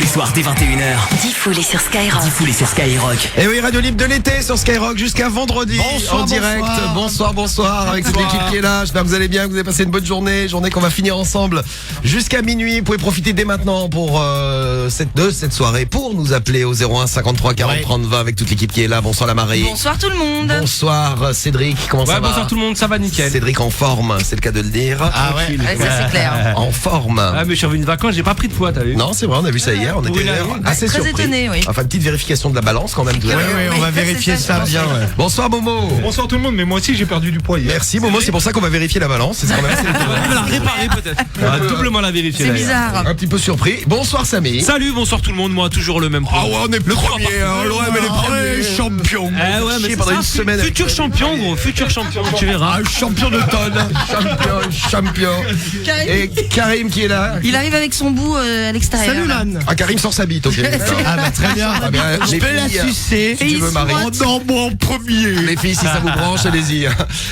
les soirs dès 21h. Diffoul est sur Skyrock. Diffoul est sur Skyrock. Et oui, radio libre de l'été sur Skyrock jusqu'à vendredi. Bonsoir, en direct. Bonsoir avec toute l'équipe qui est là. J'espère que vous allez bien, que vous avez passé une bonne journée qu'on va finir ensemble jusqu'à minuit. Vous pouvez profiter dès maintenant pour cette soirée pour nous appeler au 01 53 40 30 20 avec toute l'équipe qui est là. Bonsoir la Marie. Bonsoir tout le monde. Bonsoir Cédric, comment ça va? Bonsoir tout le monde, ça va nickel. Cédric en forme, c'est le cas de le dire. Ah ouais, Ça c'est clair. En forme. Ah mais je suis revenu de vacances, j'ai pas pris de poids, t'as vu? Non, c'est vrai, on a vu ça hier, on était assez Très surpris. étonné, oui. Enfin, une petite vérification de la balance quand même. Oui, on va vérifier ça bien. Ouais. Bonsoir Momo. Bonsoir tout le monde, mais moi aussi j'ai perdu du poids hier. Merci Momo, c'est pour ça qu'on va vérifier la balance. C'est quand même assez étonnant. On va la réparer peut-être. On va doublement la vérifier. C'est d'ailleurs. bizarre. Un petit peu surpris. Bonsoir Samy. Salut, bonsoir tout le monde, moi toujours le même Ah ouais, on est le premier, l'OM est les premiers champions. Eh ouais, mais Chier c'est pendant ça, une semaine. futur champion gros, futur champion, tu verras. Champion d'automne. Champion. Et Karim qui est là. Il arrive avec son bout à l'extérieur. Salut Lan. Ah, Karim sort sa bite, ok. Ah bah très bien. Ah bien, Je les peux la filles, sucer. si tu veux Marie. Non, moi en premier. Les filles, si ça vous branche, allez-y.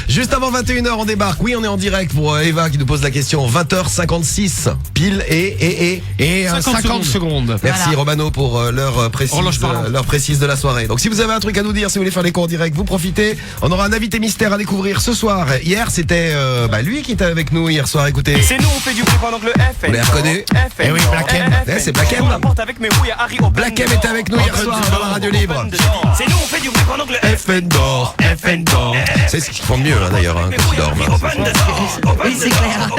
Juste avant 21h, on débarque. Oui, on est en direct pour Eva qui nous pose la question. 20h56, pile et 50 secondes. Merci Voilà. Romano pour l'heure précise de la soirée. Donc si vous avez un truc à nous dire, si vous voulez faire les cours en direct, vous profitez. On aura un invité mystère à découvrir ce soir. Hier, c'était lui qui était avec nous hier soir. Écoutez, C'est nous, on fait du bruit pendant que le FN. vous l'avez reconnu? Eh oui, Black M. C'est Black M. Black M était avec nous hier soir dans la radio libre. C'est nous, on fait du bruit pendant que le FN d'or. C'est ce qu'ils font de mieux d'ailleurs quand ils dorment. Oui, c'est clair.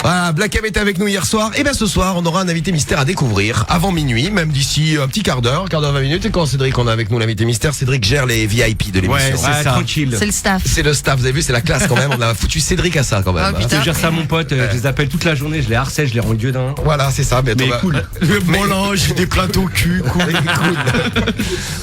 Voilà, Black M était avec nous hier soir. Et bien ce soir, on aura un invité mystère à découvrir avant minuit, même d'ici un petit quart d'heure, 20 minutes. Et quand Cédric, on a avec nous l'invité mystère, Cédric gère les VIP de l'émission. Ouais, c'est ça. Tranquille. C'est le staff. C'est le staff, vous avez vu, c'est la classe quand même. On a foutu Cédric à ça quand même. Oh, putain. Je gère ça à mon pote, je les appelle toute la journée, je les harcèle, je les rends gueudins. Voilà, c'est ça. Mais cool. Le Mélange des plateaux cul. Cool.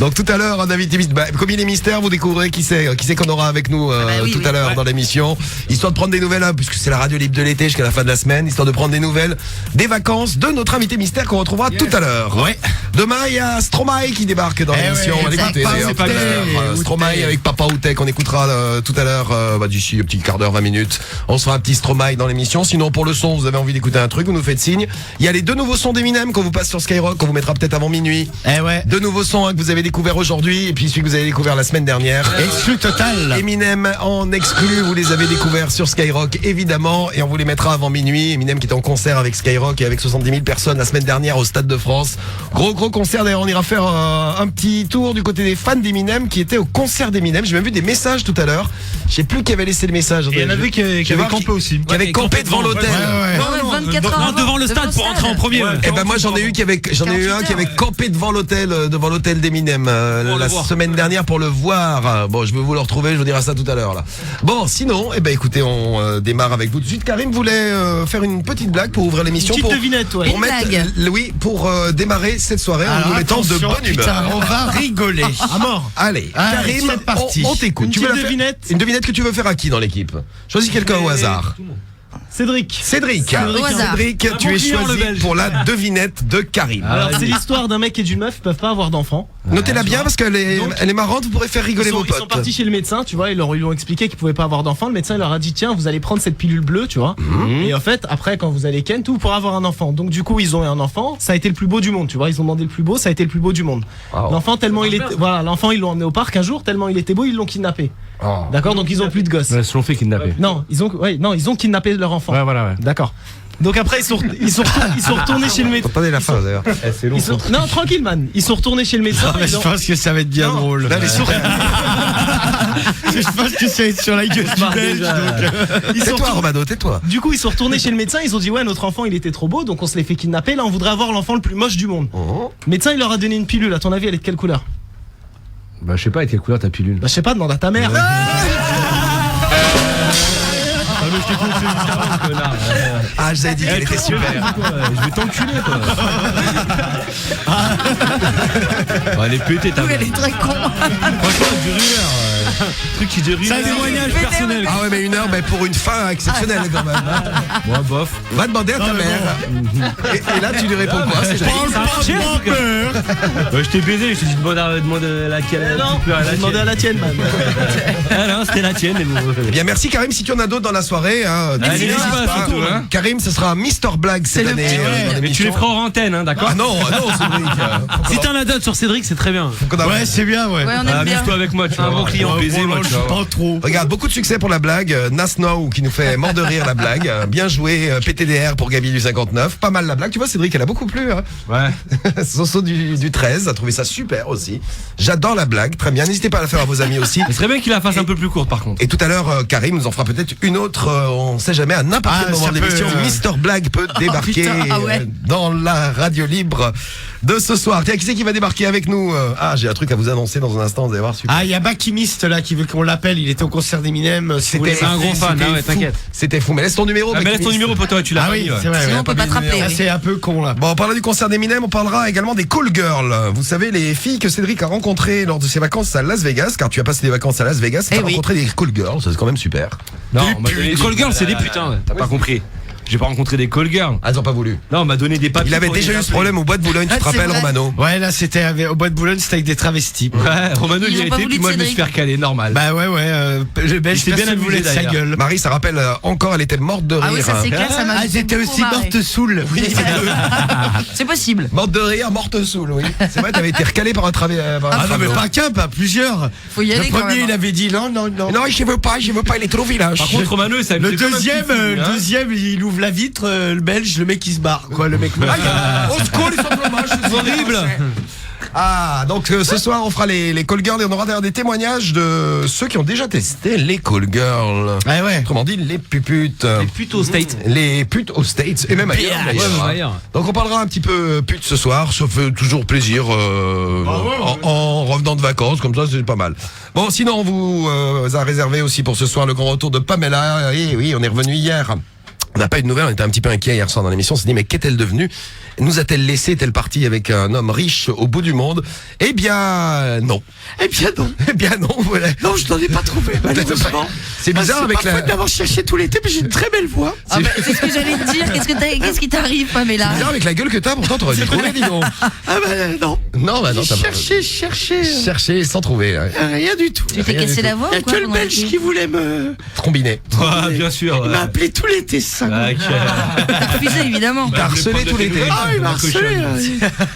Donc tout à l'heure, un invité mystère. Comme il est mystère, vous découvrez qui c'est qu'on aura avec nous oui, tout oui. à l'heure dans l'émission. Histoire de prendre des nouvelles, puisque c'est la radio libre de l'été jusqu'à la fin de la semaine. Histoire de prendre des nouvelles des vacances de notre invité mystère qu'on retrouvera tout à l'heure. Ouais. Demain, il y a Stromae qui débarque dans l'émission. ouais, On va l'écouter Papa d'ailleurs Outé, tout à l'heure. Outé. Stromae avec Papa Outé qu'on écoutera tout à l'heure d'ici un petit quart d'heure, 20 minutes. On sera un petit Stromae dans l'émission. Sinon, pour le son, vous avez envie d'écouter un truc, vous nous faites signe. Il y a les deux nouveaux sons d'Eminem qu'on vous passe sur Skyrock, qu'on vous mettra peut-être avant minuit. Eh ouais. Deux nouveaux sons que vous avez découverts aujourd'hui et puis celui que vous avez découvert la semaine dernière. Exclu total. Eminem en exclu, vous les avez découverts sur Skyrock évidemment et on vous les mettra avant minuit. Eminem qui était en concert avec Skyrock et avec 70 000 personnes la semaine dernière au Stade de France. Gros concert d'ailleurs, on ira faire un petit tour du côté des fans d'Eminem qui étaient au concert d'Eminem. J'ai même vu des messages tout à l'heure. Je sais plus qui avait laissé le message. Il y en avait qui avaient campé aussi. Qui avait campé devant l'hôtel. Ouais. 24 heures. Non, devant le stade pour entrer en premier. Et ben moi j'en ai eu qui avait 48 campé devant l'hôtel d'Eminem la semaine dernière pour le voir. Bon, je vais vous le retrouver, je vous dirai ça tout à l'heure là. Bon, sinon, écoutez, on démarre avec vous tout de suite. Karim voulait faire une petite blague pour ouvrir l'émission, Petite devinette, ouais. pour Une mettre, blague. oui, pour démarrer cette soirée en Alors, nous mettant de attention, bonne humeur. putain, on va rigoler. À mort. Allez, Allez, Karim, c'est parti. on t'écoute. Une Tu veux petite la faire- devinette Une devinette que tu veux faire à qui dans l'équipe? Choisis quelqu'un au hasard. Cédric. Cédric, Au hasard. Cédric, Un tu bon es client, le choisi Belge. pour la devinette de Karim. Alors c'est l'histoire d'un mec et d'une meuf, ils peuvent pas avoir d'enfants. Notez-la bien parce qu'elle est, Donc, elle est marrante, vous pourrez faire rigoler vos Ils sont potes. partis chez le médecin, tu vois, ils lui ont expliqué qu'ils pouvaient pas avoir d'enfant. Le médecin il leur a dit tiens, vous allez prendre cette pilule bleue, tu vois. Et en fait, après quand vous allez ken, tout vous pourrez avoir un enfant. Donc du coup, ils ont eu un enfant, ça a été le plus beau du monde, tu vois. Ils ont demandé le plus beau, ça a été le plus beau du monde. Oh. L'enfant tellement il était, voilà, l'enfant ils l'ont emmené au parc un jour, tellement il était beau, ils l'ont kidnappé. Oh. D'accord, donc ils ont plus de gosses. Ouais, se l'ont fait kidnapper. Non, ils ont kidnappé leur enfant. Ouais, voilà, ouais. D'accord. Donc après ils sont retournés chez le médecin. Attendez la fin d'ailleurs. C'est long. Non, tranquille man. Ils sont retournés chez le médecin. ils ont- pense que ça va être bien Non. drôle. Là, les sourds. Je pense que ça va être sur la gueule du Belge. ils sont Tais-toi, Romano, tais-toi. Du coup, ils sont retournés chez le médecin, ils ont dit ouais, notre enfant il était trop beau, donc on se l'est fait kidnapper, là on voudrait avoir l'enfant le plus moche du monde. Oh. Le médecin il leur a donné une pilule, à ton avis elle est de quelle couleur? Bah, je sais pas, avec quelle couleur ta pilule. Bah je sais pas, demande à ta mère. Ah, je vous avais dit qu'elle était super. Je vais t'enculer, quoi. Elle est pétée, ta Oui, elle est très con. Franchement, du rire. Truc qui dérive. C'est un témoignage personnel. Ah ouais, mais 1 heure, mais pour une fin exceptionnelle quand même. Moi, bof. Va demander à ta mère. Et là, tu lui réponds quoi? C'est Je t'ai baisé, je t'ai dit demande à laquelle. Non, j'ai demandé à la tienne, man. Ah non, c'était la tienne. Eh bien, merci Karim. Si tu en as d'autres dans la soirée, n'hésite pas, surtout, hein. Karim, ce sera Mister Blague cette le année. petit, dans Mais tu les l'émission. feras hors antenne, hein, d'accord? Ah non, Cédric. Si t'en as d'autres sur Cédric, c'est très bien. Ouais, c'est bien, ouais. Ouais, on aime bien. Amuse-toi avec moi, tu es un bon client baisé, moi. tu vas voir. Pas trop. Regarde, beaucoup de succès pour la blague. Nas Now qui nous fait mort de rire la blague. Bien joué, PTDR pour Gabi du 59. Pas mal la blague. Tu vois, Cédric, elle a beaucoup plu. Hein. Ouais. Soso du 13 a trouvé ça super aussi. J'adore la blague. Très bien. N'hésitez pas à la faire à vos amis aussi. Ce serait bien qu'il la fasse un peu plus courte, par contre. Et tout à l'heure, Karim nous en fera peut-être une autre. On sait jamais, à n'importe quel moment ça de l'émission, peut, Mister Blague peut débarquer putain, ah ouais. dans la radio libre de ce soir. Tiens, qui c'est qui va débarquer avec nous? Ah, j'ai un truc à vous annoncer dans un instant. Vous allez voir. Super. Ah, il y a Bakimiste là qui veut qu'on l'appelle. Il était au concert d'Eminem. C'était un gros fan. c'était Ah ouais, fou. t'inquiète. C'était fou. Mais laisse ton numéro. Ah, mais laisse ton Bakimiste. numéro, poteau, tu l'as Ah pas oui, mis, ouais. c'est vrai. Sinon, ouais, on peut pas pas te mis le rappeler, numéro. oui. C'est un peu con là. Bon, en parlant du concert d'Eminem, on parlera également des call girls. Vous savez, les filles que Cédric a rencontrées lors de ses vacances à Las Vegas, car tu as passé des vacances à Las Vegas, tu as oui. rencontré des call girls, c'est quand même super. Non, les call girls, c'est des putains, ouais. T'as pas compris. J'ai pas rencontré des call girls. Ah, ils ont pas voulu. Non, on m'a donné des papiers. Il avait pour déjà les eu ce appeler. problème au bois de Boulogne, tu te Ah, c'est rappelles, vrai. Romano? Ouais, là c'était au bois de Boulogne, c'était avec des travestis. Ouais, Romano Ils il y a ont pas été, voulu puis de moi je me suis Cédric. fait recaler, normal. Bah ouais, le belge s'est bien personne amusé, voulait de sa d'ailleurs. gueule. Marie, ça rappelle encore, elle était morte de rire. Ah oui, ça c'est hein. clair, ça m'a Ah, elles étaient beaucoup aussi marré. mortes saoules. Oui, C'est possible. Morte de rire, morte saoule, oui. C'est vrai, t'avais été recalé par un travers. Ah non, mais pas qu'un, pas plusieurs. Faut y aller Le quand premier, même. il avait dit non. Non, je veux pas, il est trop village. Par contre, Romano, ça Le c'est comme un deuxième, petit fou, hein. il ouvre la vitre, le belge, le mec il se barre, quoi, le mec meurt. Au secours, ils sont dommages. Horrible. Ah, donc ce soir, on fera les call girls et on aura d'ailleurs des témoignages de ceux qui ont déjà testé les call girls. Ouais, ouais. Autrement dit, les puputes. Les putes au States. Les putes aux States et même ailleurs. Ouais, d'ailleurs, même hein. ailleurs. Donc on parlera un petit peu pute ce soir, ça fait toujours plaisir en revenant de vacances, comme ça c'est pas mal. Bon, sinon on vous a réservé aussi pour ce soir le grand retour de Pamela. Et oui, on est revenu hier. On n'a pas eu de nouvelles, on était un petit peu inquiets hier soir dans l'émission, on s'est dit mais qu'est-elle devenue? Nous a-t-elle laissé, est-elle partie avec un homme riche au bout du monde? Eh bien non. Eh bien non. Eh bien non, voilà. Non, je n'en ai pas trouvé, malheureusement. C'est bizarre avec la... la... d'avoir cherché tout l'été, mais j'ai une très belle voix. Ah bah, c'est ce que j'allais te dire. Qu'est-ce qui t'arrive, Pamela? C'est bizarre avec la gueule que t'as, pourtant t'aurais dû trouver, dis donc. Ah bah non. Non, bah non, J'ai t'as pas... Chercher sans trouver. Ouais. Rien du tout. Tu t'es cassé la voix Il y a ou quoi que le pendant belge l'été qui voulait me... Combiné. Ah, bien sûr. Il m'a appelé tout l'été, ça. T'as refusé, évidemment. T'as harcelé tout l'été. Ah, il m'a harcelé.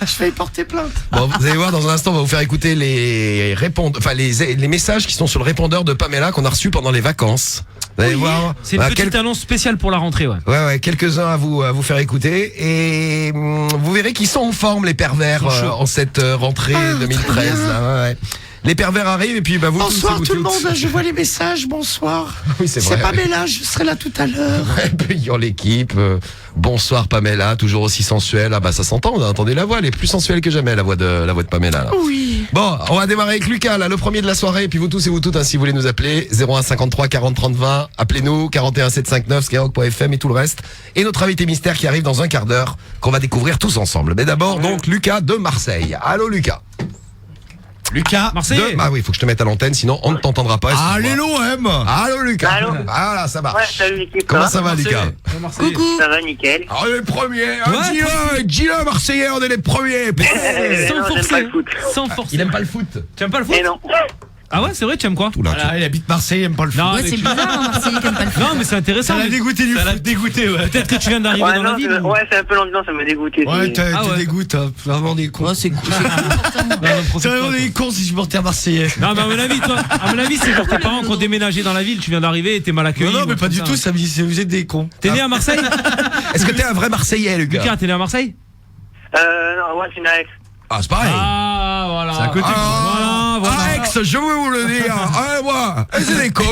Je vais y porter plainte. Bon, vous allez voir dans un instant, on va vous faire écouter les les messages qui sont sur le répondeur de Pamela qu'on a reçu pendant les vacances. Vous allez voir. C'est une petite annonce spéciale pour la rentrée, ouais. Ouais, quelques-uns à vous faire écouter et vous verrez qu'ils sont en forme les pervers en cette rentrée 2013. Là, ouais. Les pervers arrivent et puis bah vous Bonsoir tous, tout le vous monde, tous. je vois les messages, bonsoir. Oui, c'est vrai. Pamela, je serai là tout à l'heure. Payant l'équipe. Bonsoir Pamela, toujours aussi sensuelle. Ah bah ça s'entend, vous entendez la voix, elle est plus sensuelle que jamais la voix de Pamela. Là. Oui. Bon, on va démarrer avec Lucas, là, le premier de la soirée. Et puis vous tous et vous toutes, hein, si vous voulez nous appeler, 01 53 40 30 20. Appelez-nous 41 759 skyrock.fm et tout le reste. Et notre invité mystère qui arrive dans un quart d'heure, qu'on va découvrir tous ensemble. Mais d'abord, donc Lucas de Marseille. Allô Lucas. Lucas, Marseille. Ah oui, il faut que je te mette à l'antenne, sinon on ne t'entendra pas. Allez l'OM. Allô Lucas. Allô. Voilà, ça marche. Ouais, salut l'équipe. Comment ça va Lucas? Coucou. Ça va nickel. On est les premiers. Dis-le Marseillais, on est les premiers. Non, j'aime pas le foot. Sans forcer. Il aime pas le foot. Tu aimes pas le foot? Et non. Ah ouais, c'est vrai, tu aimes quoi? Oula, il habite Marseille, il aime pas le foot. Ouais, c'est bizarre, hein, Marseille qui aime pas le foot. Non, mais c'est intéressant. Ça l'a dégoûté du foot. Ça l'a dégoûté, ouais. Peut-être que tu viens d'arriver Ouais, dans la non, ville. ouais, c'est un peu l'ambiance, ça m'a dégoûté. Ouais, c'est- t'es dégoûté, hein. Vraiment des cons. Oh, c'est cool. C'est vraiment des cons si je portais à Marseillais. Non, mais à mon avis, c'est genre tes parents qui ont déménagé dans la ville, tu viens d'arriver et t'es mal accueilli. Non, mais pas du tout, ça vous êtes des cons. T'es né à Marseille? Est-ce que t'es un vrai Marseillais Lucas? Lucas, t'es né à Marseille? Non, ouais, je suis Aix. Ah, c'est pareil. Ah, voilà. C'est à côté. Voilà. Aix, je vais vous le dire. Ah, moi, c'est des cons.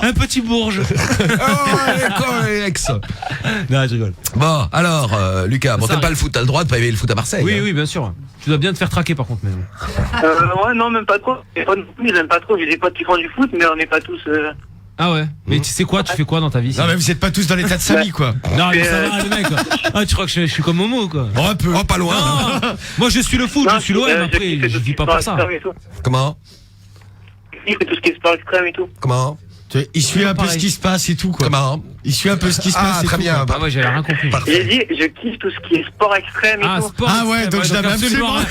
Un petit bourge. Ah, les cons, les Aix. Non, je rigole. Bon, alors, Lucas, bon, t'aimes pas le foot, t'as le droit de pas aimer le foot à Marseille. Oui, hein. oui, bien sûr. Tu dois bien te faire traquer par contre, mais. Ouais, non, même pas trop. Les potes non plus, j'aime pas trop. J'ai des potes qui font du foot, mais on n'est pas tous. Ah ouais. Mais tu sais quoi, tu fais quoi dans ta vie? Non, mais vous êtes pas tous dans l'état de Samy, quoi. Non, mais ça va, le mec. Ah, tu crois que je suis comme Momo, quoi? Oh, un peu. Oh, pas loin. Non. Moi, je suis le foot, je suis l'OM. Après, je vis pas pour ça. Comment? kiffe tout ce qui est sport extrême et tout. Comment? Il suit un peu ce qui se passe et tout, quoi. Comment? Il suit un peu ce qui se passe. Ah, et très tout, bien. quoi. Ah ouais, j'avais rien compris. J'ai dit, je kiffe tout ce qui est sport extrême et tout. Sport. Ah ouais, donc je l'avais absolument. Moi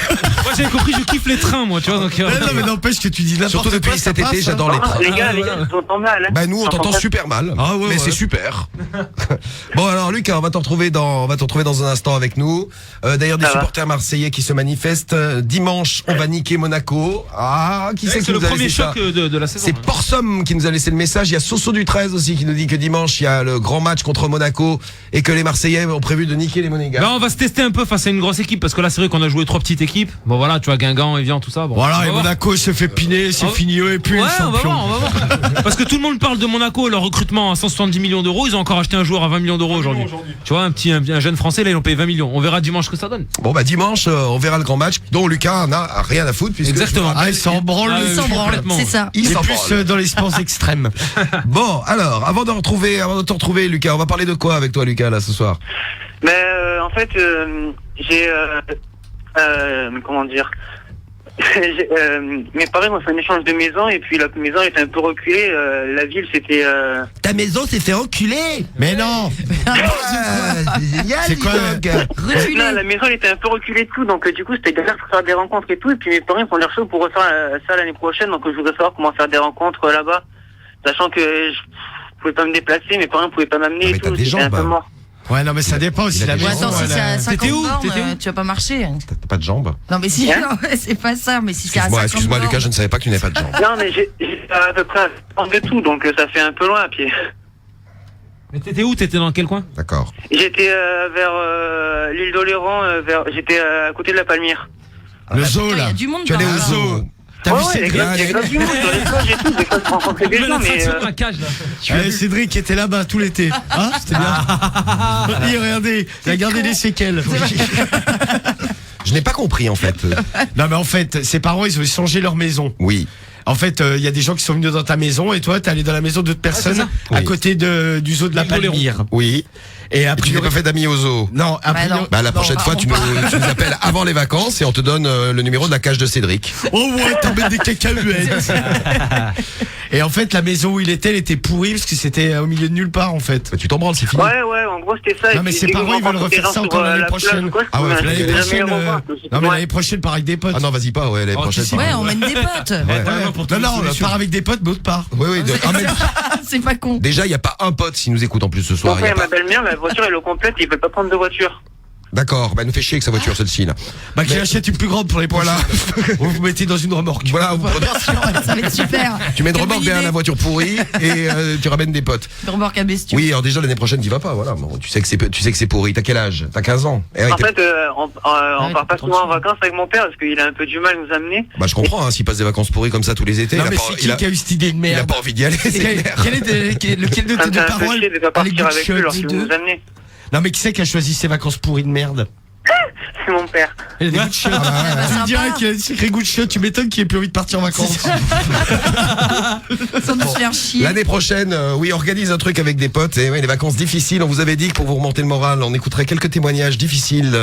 j'avais compris, je kiffe les trains, moi, tu vois. Donc, Non, mais n'empêche que tu dis n'importe quoi. Surtout depuis cet été, j'adore les trains. Les gars, je t'entends mal. Hein. Bah nous on t'entend super mal, Ah ouais, mais ouais. c'est super. Bon alors Lucas, on va t'en retrouver dans un instant avec nous. D'ailleurs des Ça va. supporters marseillais qui se manifestent. Dimanche, on va niquer Monaco. Ah, qui c'est qui c'est le nous a premier laissé ça? choc de la saison. C'est Porsom qui nous a laissé le message. Il y a Soso du 13 aussi qui nous dit que dimanche il y a le grand match contre Monaco et que les Marseillais ont prévu de niquer les Monégas. Bah, on va se tester un peu face à une grosse équipe parce que là c'est vrai qu'on a joué 3 petites équipes. Bon voilà, tu vois Guingamp, Evian, tout ça. Bon, Voilà, on va et voir. Monaco se fait piner, c'est Oh. fini, eux et plus Ouais, le on va champion. voir, on va voir. Parce que tout le monde parle de Monaco, leur recrutement à 170 millions d'euros. Ils ont encore acheté un joueur à 20 millions d'euros aujourd'hui. Tu vois, un jeune français là, ils ont payé 20 millions. On verra dimanche ce que ça donne. Bon bah dimanche, on verra le grand match dont Lucas n'a rien à foutre puisque Exactement. Ah, il s'en branle. Ah, Il s'en branle, complètement. c'est ça. il Il est s'en plus branle. dans les sports extrêmes. Bon alors, avant de te retrouver Lucas, on va parler de quoi avec toi Lucas là ce soir? Mais en fait, j'ai comment dire mes parents ont fait un échange de maison et puis la maison était un peu reculée. La ville c'était Ta maison s'est fait enculer. Mais non. C'est génial. C'est quoi, Reculé. non, la maison elle était un peu reculée et tout, donc du coup c'était galère pour faire des rencontres et tout. Et puis mes parents ils font leur show pour refaire ça l'année prochaine, donc je voudrais savoir comment faire des rencontres là-bas, sachant que je pouvais pas me déplacer, mes parents pouvaient pas m'amener Ah, et mais t'as tout. des C'était un jambes. peu mort. Ouais, non, mais ça dépend aussi. Il a La des Ouais, maison, attends, si elle c'est à a- 50 T'étais où bornes, T'étais où tu vas pas marcher. T'as pas de jambes. Non, mais si, Hein ouais, c'est pas ça, mais si c'est à 50 Excuse-moi Lucas, bornes. je ne savais pas que tu n'avais pas de jambes. Non mais j'ai à peu près à de tout, donc ça fait un peu loin à pied. Mais t'étais où? T'étais dans quel coin? D'accord. J'étais vers l'île d'Oléron, j'étais à côté de la Palmyre. Le Putain, zoo, il y là. a du monde Tu allais par au là. zoo. T'as vu les Cédric gars, il y a du monde sur les plages et tout, des fois je rencontrais des gens, mais ma cage là. Cédric était là-bas tout l'été. Hein, c'était bien. Et regardez, il a gardé les séquelles. Je n'ai pas compris en fait. Non, mais en fait, ses parents, ils ont changé leur maison. Oui. En fait, il y a des gens qui sont venus dans ta maison et toi, t'es allé dans la maison d'autres personnes ça. à Oui. côté du zoo de la L'île d'Oléron. Palmyre. Oui. Et Et a tu n'es priori, pas fait d'amis au zoo. non, a Bah priori, non. Bah la prochaine Non, fois tu nous appelles avant les vacances et on te donne le numéro de la cage de Cédric. oh ouais, t'emmènes des cacahuètes. Et en fait, la maison où il était, elle était pourrie parce que c'était au milieu de nulle part en fait. Bah, tu t'en branles, c'est fini. ouais, en gros c'était ça. Non, Et mais puis, ses dès que parents, je ils veulent rencontrais des refaire gens ça sur, encore l'année la prochaine. plage ou quoi, Ah ouais, je L'année pouvais jamais prochaine, les revoir. non mais l'année prochaine, part avec des potes. Ah non, vas-y pas, ouais, l'année Oh, prochaine. tu sais. Ouais, on mène des potes. Ouais. Non, non, on part avec des potes, mais autre part. Oui, oui. Ah, mais C'est pas con. déjà, il n'y a pas un pote qui nous écoute en plus ce Mon soir. Il y a frère et ma pas- belle-mère, la voiture elle est au complète, ils veulent pas prendre de voiture. D'accord, bah elle nous fait chier avec sa voiture celle-ci là. Bah, qu'il achète une plus grande pour les Voilà. prochaines. Vous vous mettez dans une remorque. Voilà, vous prenez- Ça va être super. tu mets une Quelle remorque bonne derrière idée. la voiture pourrie et tu ramènes des potes. Une remorque à bestiaux. Oui, alors déjà l'année prochaine t'y vas pas, voilà. Bon, tu sais que c'est pourri. T'as quel âge? T'as 15 ans. Eh, ouais, En t'es- fait, on part pas souvent en vacances avec mon père parce qu'il a un peu du mal à nous amener. Bah je comprends, hein, s'il passe des vacances pourries comme ça tous les étés, Non, il a mais pas- c'est il a- qui a eu cette idée de il a merde? pas envie d'y aller, c'est clair. Lequel de Ça tes me deux fait un peu parents chier de pas a les partir goûts de avec lui lorsqu'il chiottes? nous amener. Non, mais qui c'est qui a choisi ces vacances pourries de merde? C'est mon père. Il a des goûts de chiottes. bah, Tu me sympa. dirais qu'il a des sacrés goûts de chiottes, tu m'étonnes qu'il ait plus envie de partir en vacances. Sans nous faire chier. L'année prochaine, oui, organise un truc avec des potes. Et ouais, les vacances difficiles, on vous avait dit que pour vous remonter le moral, on écouterait quelques témoignages difficiles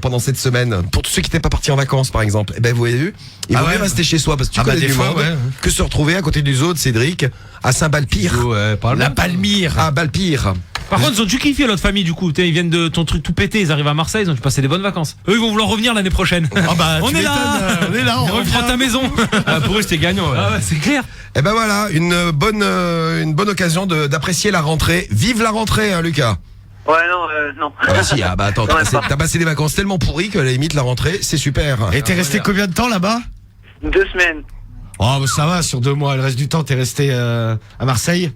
pendant cette semaine. Pour tous ceux qui n'étaient pas partis en vacances, par exemple, eh ben vous avez vu, il Ah vaut mieux ouais. rester chez soi parce que tu Ah bah, connais des du fois, monde ouais. que se retrouver à côté du zoo de Cédric à Saint-Balpire. La Palmyre. À Balpire. Par contre, ils ont dû kiffer l'autre famille du coup. Ils viennent de ton truc tout pété, ils arrivent à Marseille, ils ont dû passer des bonnes vacances. Eux, ils vont vouloir revenir l'année prochaine. Ah bah, On tu est là. m'étonnes, on est là, on reprend revient. ta maison. Pour eux, c'était gagnant. Ah ouais, c'est clair. Eh ben voilà, une bonne occasion d'apprécier la rentrée. Vive la rentrée, hein, Lucas. Ouais, non. Ah bah si, ah bah attends, Ouais, pas. t'as passé des vacances tellement pourries que à la limite la rentrée, c'est super. Et t'es resté combien de temps là-bas? 2 semaines. Oh, bah, ça va, sur 2 mois. Le reste du temps, t'es resté à Marseille?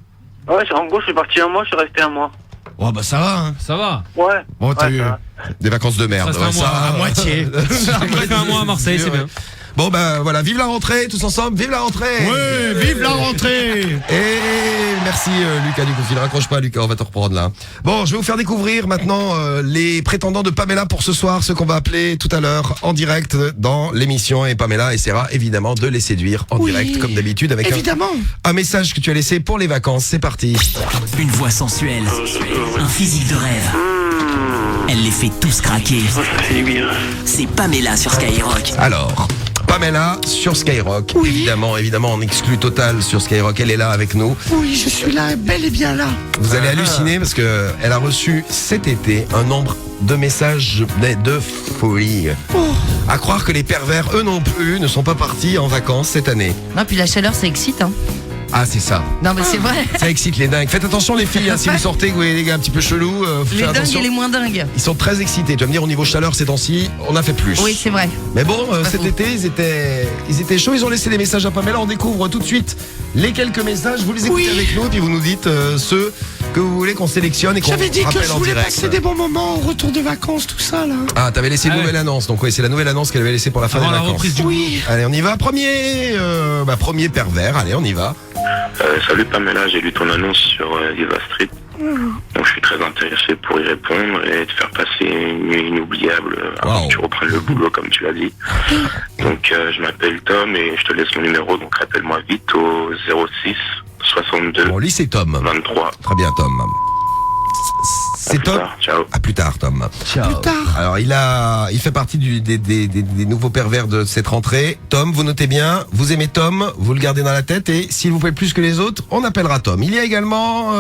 Ouais, en gros, je suis parti un mois, je suis resté un mois. Oh, bah ça va, hein. Ça va. Ouais. Bon, t'as Ouais, eu ça va. Des vacances de merde. Ça se fait un mois, à moitié. Après, fait un mois à Marseille, c'est bien. Bon bah voilà, vive la rentrée, tous ensemble, vive la rentrée. Ouais, vive la rentrée. Et merci Lucas du coup, il raccroche pas Lucas, on va te reprendre là. Bon, je vais vous faire découvrir maintenant les prétendants de Pamela pour ce soir, ceux qu'on va appeler tout à l'heure en direct dans l'émission et Pamela essaiera évidemment de les séduire en direct comme d'habitude avec un message que tu as laissé pour les vacances. C'est parti. Une voix sensuelle, un physique de rêve. Elle les fait tous craquer. C'est Pamela sur Skyrock. Alors, Pamela sur Skyrock. Évidemment, en exclu total sur Skyrock. Elle est là avec nous. Oui, je suis là, bel et bien là. Vous allez halluciner parce que elle a reçu cet été un nombre de messages de folie. À croire que les pervers, eux non plus, ne sont pas partis en vacances cette année. Non, puis la chaleur, ça excite, hein. Ah, c'est ça. Non, mais c'est vrai. Ça excite les dingues. Faites attention les filles, hein, si vous sortez, que vous voyez les gars un petit peu chelous. Les faites dingues attention. et les moins dingues. Ils sont très excités. Tu vas me dire au niveau chaleur ces temps-ci, on a fait plus. Oui, c'est vrai. Mais bon, cet faux. été, ils étaient chauds. Ils ont laissé des messages à Pamela. On découvre tout de suite les quelques messages. Vous les écoutez avec nous et puis vous nous dites ceux que vous voulez qu'on sélectionne et qu'on J'avais dit que rappelle je en voulais direct. passer des bons moments au retour de vacances, tout ça là. Ah, t'avais laissé une nouvelle annonce. Donc oui, c'est la nouvelle annonce qu'elle avait laissée pour la fin Avant des la vacances. reprise du Oui. Allez, on y va. Premier pervers. Allez, on y va. Salut Pamela, j'ai lu ton annonce sur Viva Street. Donc je suis très intéressé pour y répondre et te faire passer une nuit inoubliable avant que tu reprennes le boulot comme tu l'as dit. Donc je m'appelle Tom et je te laisse mon numéro, donc rappelle-moi vite au 06 62 Bon, lui, c'est Tom. 23. Très bien, Tom. C'est Tom. Ciao. À plus tard, Tom. Plus tard. Alors, il fait partie des nouveaux pervers de cette rentrée. Tom, vous notez bien. Vous aimez Tom, vous le gardez dans la tête et s'il vous plaît plus que les autres, on appellera Tom. Il y a également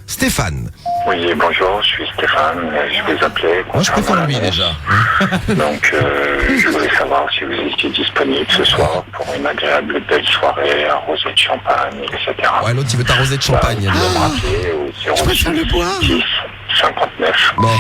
Stéphane. Oui, bonjour, je suis Stéphane. Je vous appelais. Moi, je préfère lui déjà. Donc je voulais savoir si vous étiez disponible ce soir pour une agréable belle soirée arrosée de champagne, etc. Ouais, l'autre, il veut t'arroser de champagne. Vous pouvez me rappeler au Je préfère le boire. 06 59. Bon, Là,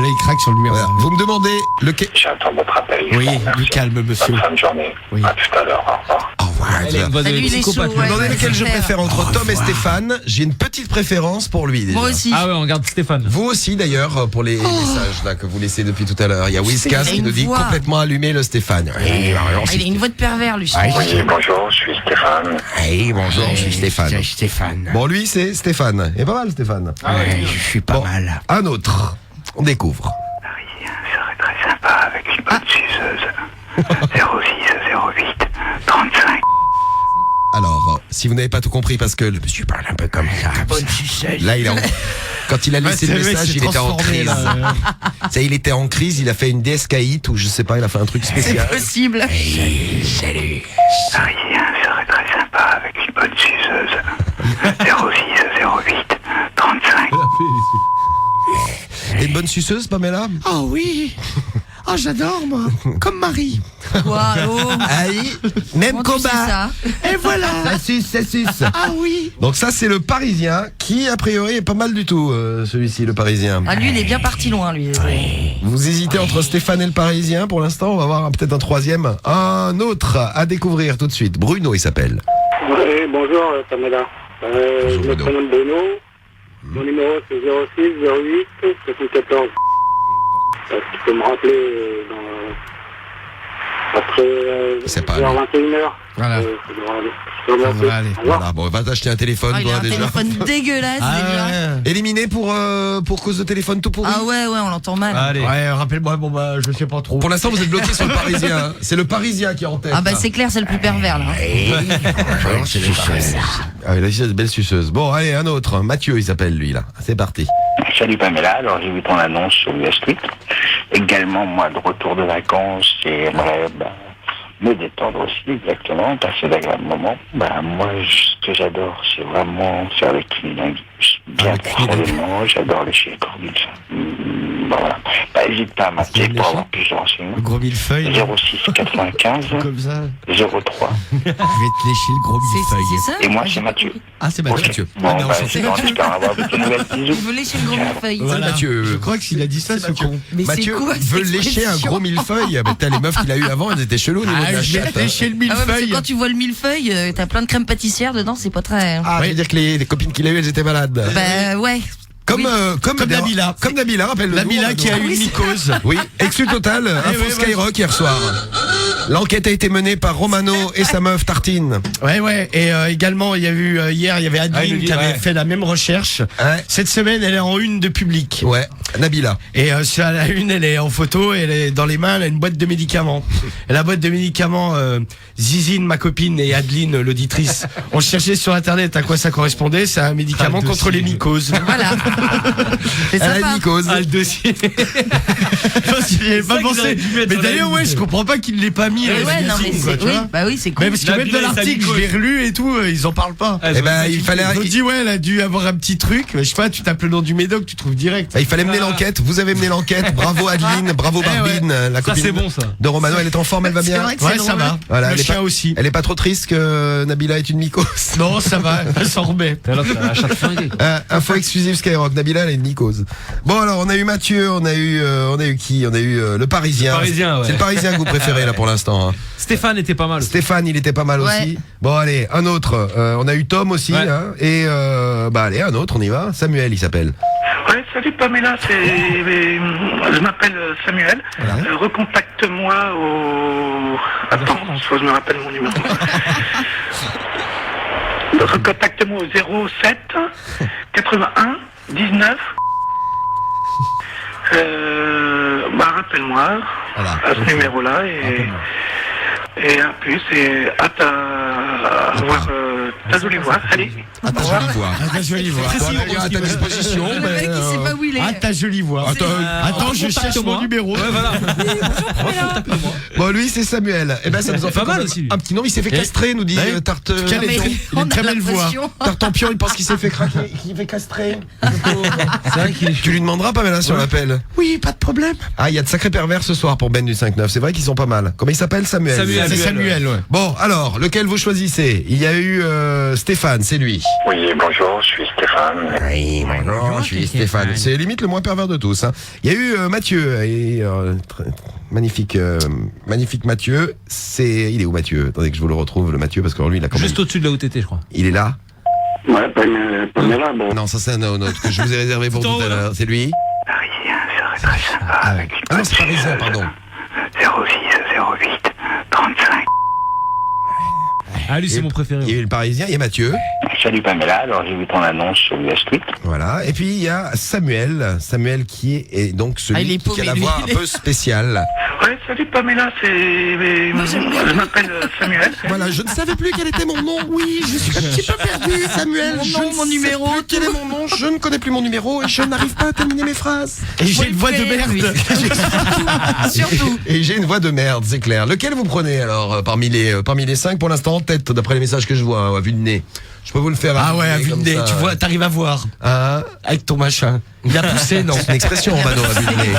il craque sur le mur. voilà. Vous me demandez lequel. J'attends votre appel. Oui, Je vous remercie. du calme, monsieur. Bonne fin de journée. Oui. À tout à l'heure. Au revoir. Au revoir. Elle a une voix de Salut, il est psychopathe. chaud, Vous me ouais. demandez lequel je c'est clair. préfère entre Tom et Stéphane. J'ai une petite préférence pour lui déjà. Moi aussi. Ah ouais, on regarde Stéphane. Vous aussi d'ailleurs pour les messages là que vous laissez depuis tout à l'heure. Il y a Whiskas Il a qui une nous dit voix. complètement allumé le Stéphane. Oui, Ah, il a une voix de pervers, lui. Oui, bonjour, je suis Stéphane. hey, bonjour, je suis Stéphane. C'est Stéphane. Bon, lui c'est Stéphane. Il est pas mal Stéphane. Ouais, je suis pas Bon, mal. un autre. On découvre. Serait très sympa avec une bonne suceuse. 06 08 35. Alors, si vous n'avez pas tout compris parce que le monsieur parle un peu comme ça. Là, il est quand il a laissé le message, il était en crise. Ça, il était en crise, il a fait une DSKIT ou je sais pas, il a fait un truc spécial. C'est possible. Salut. Rien serait très sympa avec une bonne suceuse. 06 08 35. T'es une bonne suceuse, Pamela? Ah oui. Ah, j'adore moi. Comme Marie. Waouh. Aïe, même Comment tu sais combat. ça Et voilà. Ça suce. Ah oui. Donc ça, c'est le Parisien qui, a priori, est pas mal du tout, celui-ci, le Parisien. Ah, lui, il est bien parti loin, lui. Vous hésitez entre Stéphane et le Parisien pour l'instant. On va voir peut-être un troisième. Un autre à découvrir tout de suite. Bruno, il s'appelle. Oui, bonjour Pamela. Je me Bruno. prénomme Bruno. Mon numéro c'est 06 08 74. Tu peux me rappeler après C'est pas vers lui. 21h. Voilà. Je te remercie. Ça va aller. Au revoir. Voilà, bon, va t'acheter un téléphone, Ah, il a toi, un déjà. téléphone dégueulasse, déjà. Éliminé pour cause de téléphone tout pourri. Ah ouais, on l'entend mal. Allez. Ouais, rappelle-moi, bon bah, je sais pas trop. Pour l'instant, vous êtes bloqué sur le Parisien. hein. C'est le Parisien qui est en tête. Ah bah c'est clair, c'est le plus pervers, là. Ah, il a dit belle suceuse. Bon, allez, un autre. Mathieu, il s'appelle, lui, là. C'est parti. Salut Pamela, alors j'ai vu ton annonce sur US Street. Également, moi, de retour de vacances, j'aimerais me détendre aussi, exactement, passer d'agréables moments. Moi, ce que j'adore, c'est vraiment faire le cunilingue. Bien personnellement, j'adore lécher les cornules. Voilà. N'hésite pas à m'appeler pour avoir plus de renseignements. Le gros millefeuille. 06 95 Comme ça. 03. Je vais te lécher le gros millefeuille. C'est ça. Et moi, c'est Mathieu. Ah, c'est Ok. Mathieu. Bon, mais c'est en espérant avoir de tes nouvelles. Il Bisous. veut lécher le gros millefeuille. Voilà. Mathieu. Je crois qu'il a dit ça, ce con. Mais c'est Mathieu quoi veut cette lécher un expression gros millefeuille. Mais t'as les meufs qu'il a eu avant, elles étaient cheloues au niveau de la je vais chatte. te lécher le Ah ouais, parce que millefeuille. quand tu vois le millefeuille, t'as plein de crème pâtissière dedans, c'est pas très. Ah, je veux dire que les copines qu'il a eues, elles étaient malades. Bah ouais. Comme, Oui. comme Nabila. Comme Nabila, rappelle-le. Nabila qui a eu une mycose. Oui, exclu total, info ouais, Skyrock hier soir. L'enquête a été menée par Romano et sa meuf Tartine. Ouais. Et également, il y a eu hier, il y avait il Adeline nous dit, qui avait ouais. fait la même recherche. Ouais. Cette semaine, elle est en une de Public. Ouais, Nabila. Et sur la une, elle est en photo, elle est dans les mains, elle a une boîte de médicaments. Et la boîte de médicaments, Zizine, ma copine, et Adeline, l'auditrice, ont cherché sur internet à quoi ça correspondait. C'est un médicament contre les mycoses. Voilà. C'est Elle a sympa. une mycose. Ah, le dossier. J'y avais pas pensé. Mais d'ailleurs, ouais, je comprends pas qu'il l'ait pas mis mis. Ouais, non, mais quoi, c'est, tu oui, vois. bah oui, c'est cool. Mais parce que même dans l'article, je l'ai relu et tout, ils en parlent pas. Eh ben, il fallait. Ils ont dit, ouais, elle a dû avoir un petit truc. Je sais pas, tu tapes le nom du Médoc, tu trouves direct. Il fallait mener l'enquête. Vous avez mené l'enquête. Bravo Adeline, bravo Barbine, la Ça, copine c'est bon, ça. de Romano. Elle est en forme, elle va C'est bien. vrai que Ouais, c'est ça drôle. va. Voilà, Le elle est chien pas- aussi. Elle est pas trop triste que Nabila est une mycose. Non, ça va, elle s'en remet. Alors, t'as la chatte flinguée, quoi. Info exclusive Skyrock. Nabila, elle est une mycose. Bon, alors, on a eu Mathieu, on a eu qui? On a eu le Parisien. Le Parisien, ouais. C'est le Parisien que vous préférez, là, pour l'instant. Hein. Stéphane était pas mal. Stéphane, il était pas mal Ouais. aussi. Bon, allez, un autre. On a eu Tom aussi. Ouais. Hein, et, allez, un autre, on y va. Samuel, il s'appelle. Ouais, salut Pamela, je m'appelle Samuel. Voilà. Recontacte-moi au... Attends, faut que je me rappelle mon numéro. Recontacte-moi au 07 81 19. Rappelle-moi Voilà. à ce numéro-là et un plus et hâte à voir ta jolie voix. Allez. Ah, ta jolie voix. Ah, ta jolie voix. Bon, allez, à ta disposition. Le mec, il sait pas où il est. Ah, ta jolie voix. Attends, je cherche mon numéro. Ouais, voilà. Bon, lui, c'est Samuel. Eh ben, ça nous en fait Pas mal quand même aussi, lui. un petit nom. Il s'est fait castrer, nous dit Ouais. Tarte. Quel Mais est ton- il a on une très a belle voix. l'impression. Tartampion, il pense qu'il s'est fait craquer, qu'il fait castrer. C'est vrai qu'il est. Tu lui demanderas pas Pamela sur l'appel. Oui, pas de problème. Ah, il y a de sacrés pervers ce soir pour Ben du 5-9. C'est vrai qu'ils sont pas mal. Comment il s'appelle? Samuel. Samuel. C'est Samuel, ouais. Bon, alors, lequel vous choisissez? Il y a eu Stéphane, c'est lui. Oui, bonjour, je suis Stéphane. Oui, bonjour, je suis Stéphane. C'est limite le moins pervers de tous. Hein. Il y a eu Mathieu. Et, magnifique, magnifique Mathieu. Il est où Mathieu? Attendez que je vous le retrouve, le Mathieu, parce que lui, il a quand même. Juste au-dessus de la OTT, je crois. Il est là? Ouais, Pamela, bon. Non, ça c'est un autre que je vous ai réservé pour Tout en tout à haut, là. l'heure. C'est lui? Parisien serait très sympa avec Ah non, c'est parisien, pardon. 06 08 35. Ah, lui, c'est mon préféré. Il y a eu le Parisien, il y a Mathieu. Salut Pamela, alors j'ai vu ton annonce sur US Tweet. Voilà. Et puis il y a Samuel. Samuel qui est donc Ah, celui il est qui a paumé, la lui. voix un peu spéciale. Ouais, salut Pamela, je m'appelle Samuel. Voilà, je ne savais plus quel était mon nom. Oui, je suis un petit peu perdu, Samuel. Mon Je nom, ne mon sais numéro, plus quel est mon nom. Je ne connais plus mon numéro et je n'arrive pas à terminer mes phrases. Et j'ai une voix de merde. Surtout. Et j'ai une voix de merde, c'est clair. Lequel vous prenez alors parmi les 5 pour l'instant en tête, d'après les messages que je vois, à vue de nez? Je peux vous le faire Ah ouais, à vue de comme nez, ça. tu vois, t'arrives à voir. Hein? Avec ton machin. Il a poussé, non? C'est une expression, Mano, à vue de nez.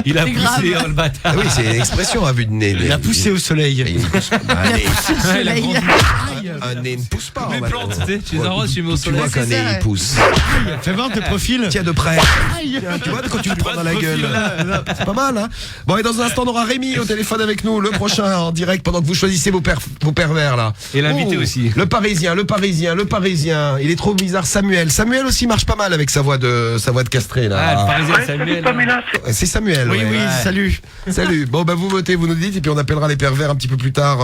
Il a C'est poussé, grave. le bâtard. Ah oui, c'est une expression à vue de nez. Il a poussé au soleil. Soleil. Un nez ne pousse pas. Les Mano. plantes, tu sais, tu les arroses, tu les mets au Tu vois soleil. qu'un c'est nez ça, il ouais. pousse. Fais voir de profil. Tiens de près. Tiens, tu vois quand tu le prends dans la gueule. C'est pas mal, hein. Bon, et dans un instant, on aura Rémi au téléphone avec nous, le prochain en direct, pendant que vous choisissez vos pervers là. Et l'invité Oh, aussi. Le Parisien. Il est trop bizarre. Samuel aussi marche pas mal avec sa voix de castré Ah, là. le Parisien, Ouais, salut Samuel. Pamela, C'est Samuel. Oui, ouais. oui, salut. Salut. Bon, bah vous votez, vous nous dites, et puis on appellera les pervers un petit peu plus tard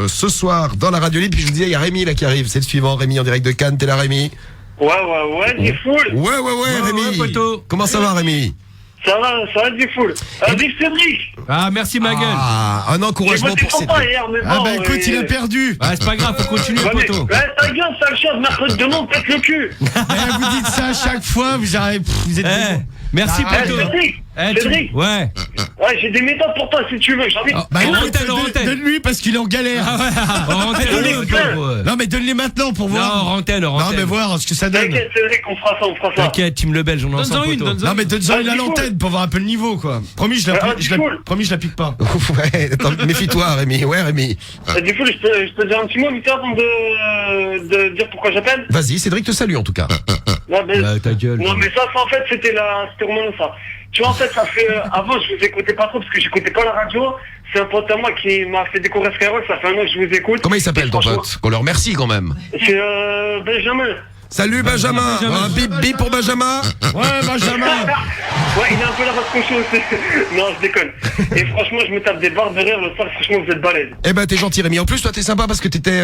ce soir dans la radio libre. Puis je vous disais, il y a Rémi là qui arrive. C'est le suivant, Rémi en direct de Cannes. T'es là, Rémi? ouais, c'est full. Ouais, Rémi. ouais, poteau. Comment ça va, Rémi? Ça va, c'est full. Vive Cédric. Ah, merci, ma gueule. Ah, un J'ai encouragement voté pour pour toi Cédric. hier, mais Ah bon. bah écoute, il a perdu. Ah, c'est pas grave, faut continuer, poteau. Ta gueule, sale chose, mercredi de nom, pète le cul. Vous dites ça à chaque fois, vous êtes. Eh, merci, poteau. Cédric, Eh, Cédric. Ouais. Ouais, j'ai des méthodes pour toi si tu veux. J'ai envie. Bah En écoute, antenne, en antenne. donne-lui parce qu'il est en galère. En antenne, poteau. Non mais donne-les maintenant pour Non, voir. en antenne, en Non antenne. mais voir ce que ça donne. T'inquiète, Cédric, on fera ça. T'inquiète, Team Le Belge, on est Donne-en ensemble, une, poteau. donne-en Non mais donne-en une à l'antenne pour voir un peu le niveau quoi. Promis je la pique pas. Ouais, attends, méfie-toi, Rémi. Ouais, Rémi. Du coup, je peux dire un petit mot vite avant de dire pourquoi j'appelle. Vas-y, Cédric te salue en tout cas. Non, mais, Ta gueule. non, mais ça, en fait, c'était Romano, ça. Tu vois, en fait, ça fait. Avant, je vous écoutais pas trop parce que j'écoutais pas la radio. C'est un pote à moi qui m'a fait découvrir Skyrock. Ça fait un an que je vous écoute. Comment il s'appelle ton Franchement, pote? Qu'on le remercie quand même. C'est Benjamin. Salut Benjamin. Un bip bip pour Benjamin. Ouais Benjamin. Ouais, il est un peu la race cochon aussi. Non, je déconne. Et franchement, je me tape des barres de rire le soir. Franchement, vous êtes balèze. Eh ben t'es gentil Rémi. En plus toi t'es sympa parce que t'étais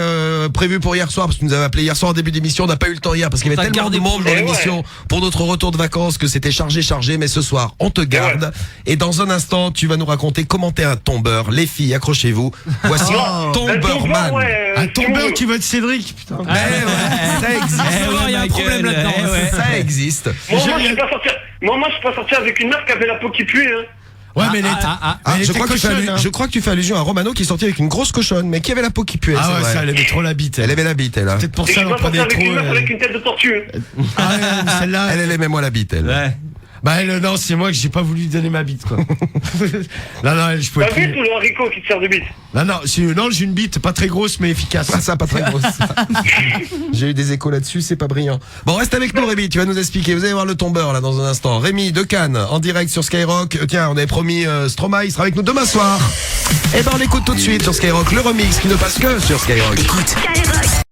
prévu pour hier soir parce que tu nous avais appelé hier soir en début d'émission. On n'a pas eu le temps hier parce qu'il y avait T'as tellement de gardé monde dans pour- l'émission pour notre retour de vacances que c'était chargé. Mais ce soir on te garde et dans un instant tu vas nous raconter comment t'es un tombeur. Les filles accrochez-vous. Voici Tomberman. Un tombeur qui vote Cédric. Putain. Eh ouais, ça existe. Il y a un problème là-dedans. Ça existe. Moi, je suis pas sorti avec une meuf qui avait la peau qui pue, hein. Ouais, mais elle je était crois que cochonne, hein. je crois que tu fais allusion à Romano qui est sorti avec une grosse cochonne, mais qui avait la peau qui puait. Ah c'est ouais, vrai. ça, elle aimait trop la bite. Elle aimait la bite, elle. Hein. Peut-être pour Et ça, je elle en suis pas sorti prenait avec une trop. meuf avec une tête de tortue. Ah ouais, mais celle-là. Elle aimait moi la bite, elle. Ouais. Bah, elle, non, c'est moi que j'ai pas voulu lui donner ma bite, quoi. non, elle, je pouvais La bite plus. ou le haricot qui te sert de bite? Non, j'ai une bite pas très grosse, mais efficace. Ah, ça, pas très grosse. J'ai eu des échos là-dessus, c'est pas brillant. Bon, reste avec nous, Rémi, tu vas nous expliquer. Vous allez voir le tombeur, là, dans un instant. Rémi de Cannes, en direct sur Skyrock. Tiens, on avait promis Stromae, il sera avec nous demain soir. Et ben, on l'écoute tout de suite sur Skyrock, le remix qui ne passe que sur Skyrock. Écoute. Skyrock.